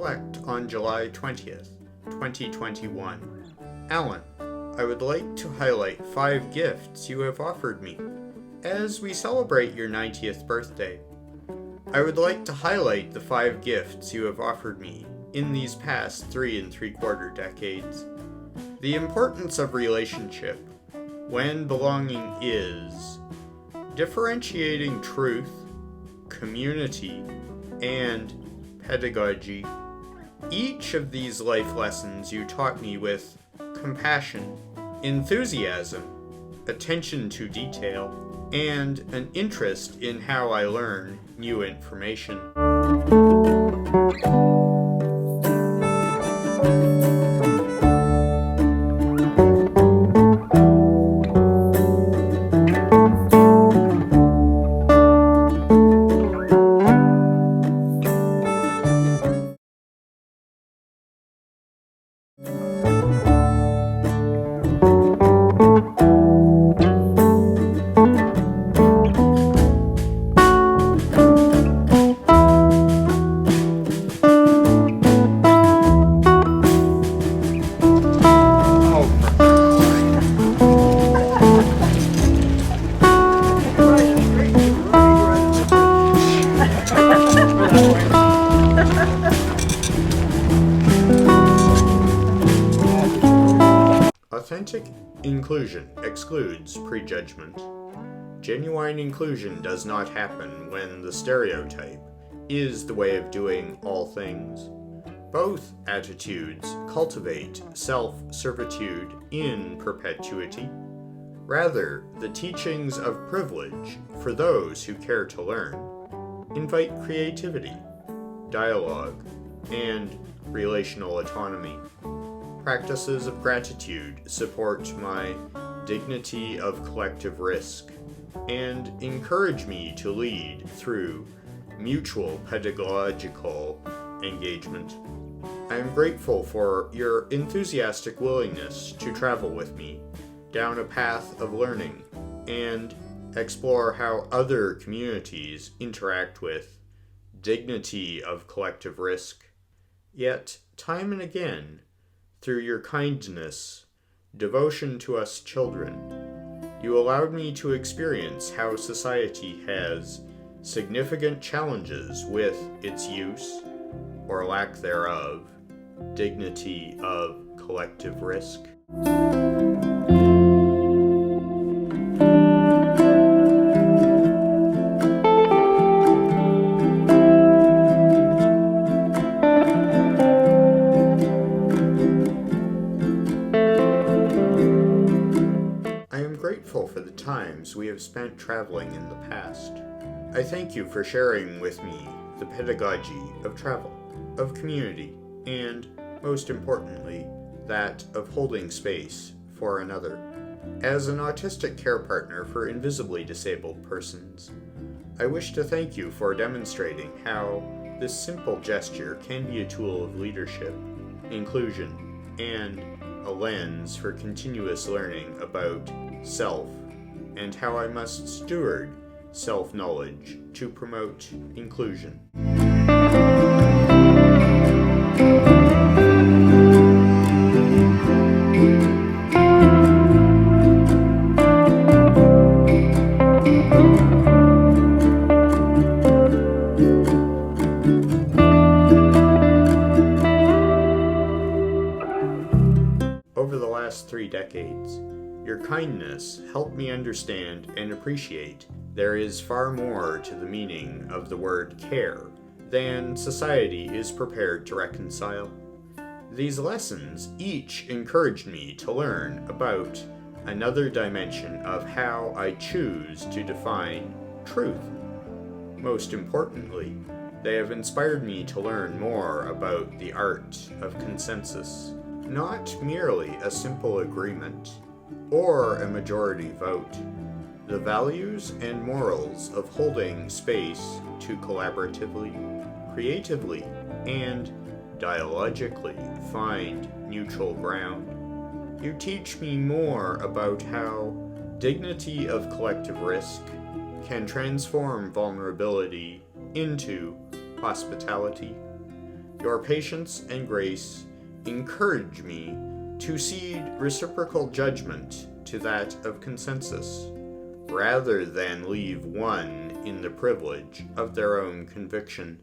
reflect on July 20th, 2021. Alan, I would like to highlight 5 gifts you have offered me. As we celebrate your 90th birthday, I would like to highlight the 5 gifts you have offered me in these past 3 3/4 decades. The importance of relationship, when belonging is, differentiating truth, community, and pedagogy. Each of these life lessons you taught me with compassion, enthusiasm, attention to detail, and an interest in how I learn new information. Authentic inclusion excludes prejudgment. Genuine inclusion does not happen when the stereotype is the way of doing all things. Both attitudes cultivate self-servitude in perpetuity. Rather, the teachings of privilege for those who care to learn invite creativity, dialogue, and relational autonomy. Practices of gratitude support my dignity of collective risk and encourage me to lead through mutual pedagogical engagement. I am grateful for your enthusiastic willingness to travel with me down a path of learning and explore how other communities interact with dignity of collective risk. Yet, time and again, through your kindness, devotion to us children, you allowed me to experience how society has significant challenges with its use, or lack thereof, dignity of collective risk. Grateful for the times we have spent traveling in the past. I thank you for sharing with me the pedagogy of travel, of community, and, most importantly, that of holding space for another. As an autistic care partner for invisibly disabled persons, I wish to thank you for demonstrating how this simple gesture can be a tool of leadership, inclusion, and a lens for continuous learning about self, and how I must steward self-knowledge to promote inclusion. Over the last 3 decades, your kindness helped me understand and appreciate there is far more to the meaning of the word care than society is prepared to reconcile. These lessons each encouraged me to learn about another dimension of how I choose to define truth. Most importantly, they have inspired me to learn more about the art of consensus, not merely a simple agreement or a majority vote. The values and morals of holding space to collaboratively, creatively, and dialogically find neutral ground. You teach me more about how dignity of collective risk can transform vulnerability into hospitality. Your patience and grace encourage me to cede reciprocal judgment to that of consensus, rather than leave one in the privilege of their own conviction.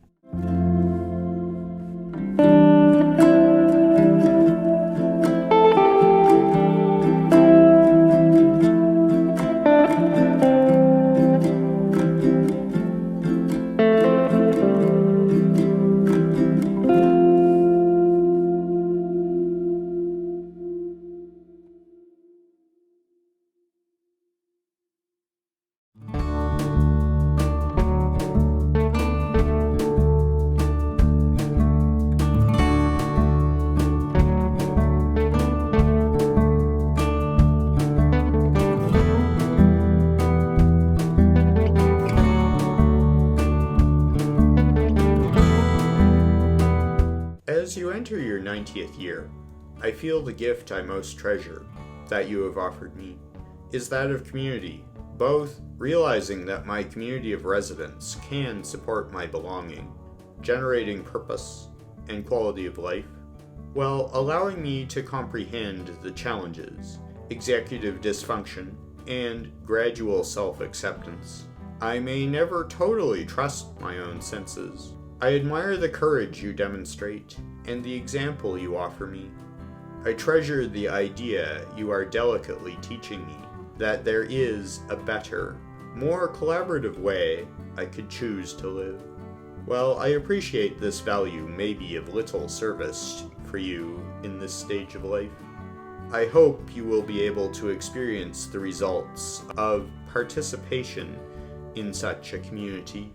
As you enter your 90th year, I feel the gift I most treasure that you have offered me is that of community, both realizing that my community of residents can support my belonging, generating purpose and quality of life, while allowing me to comprehend the challenges, executive dysfunction, and gradual self-acceptance. I may never totally trust my own senses. I admire the courage you demonstrate and the example you offer me. I treasure the idea you are delicately teaching me that there is a better, more collaborative way I could choose to live. While I appreciate this value may be of little service for you in this stage of life, I hope you will be able to experience the results of participation in such a community.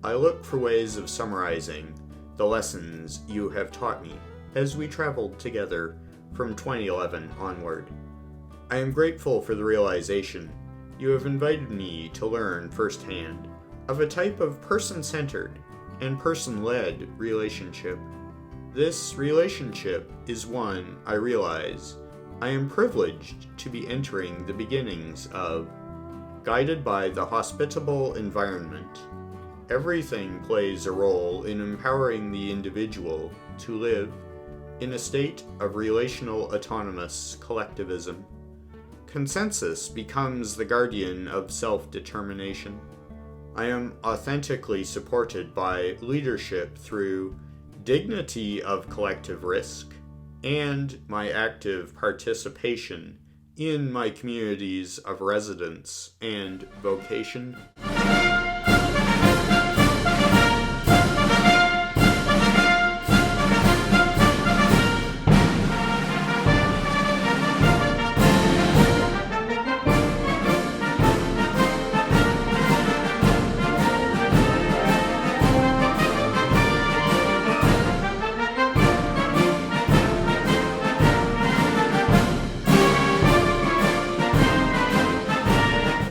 I look for ways of summarizing the lessons you have taught me as we traveled together from 2011 onward. I am grateful for the realization you have invited me to learn firsthand of a type of person-centered and person-led relationship. This relationship is one I realize I am privileged to be entering the beginnings of. Guided by the hospitable environment, everything plays a role in empowering the individual to live in a state of relational autonomous collectivism. Consensus becomes the guardian of self-determination. I am authentically supported by leadership through dignity of collective risk and my active participation in my communities of residence and vocation.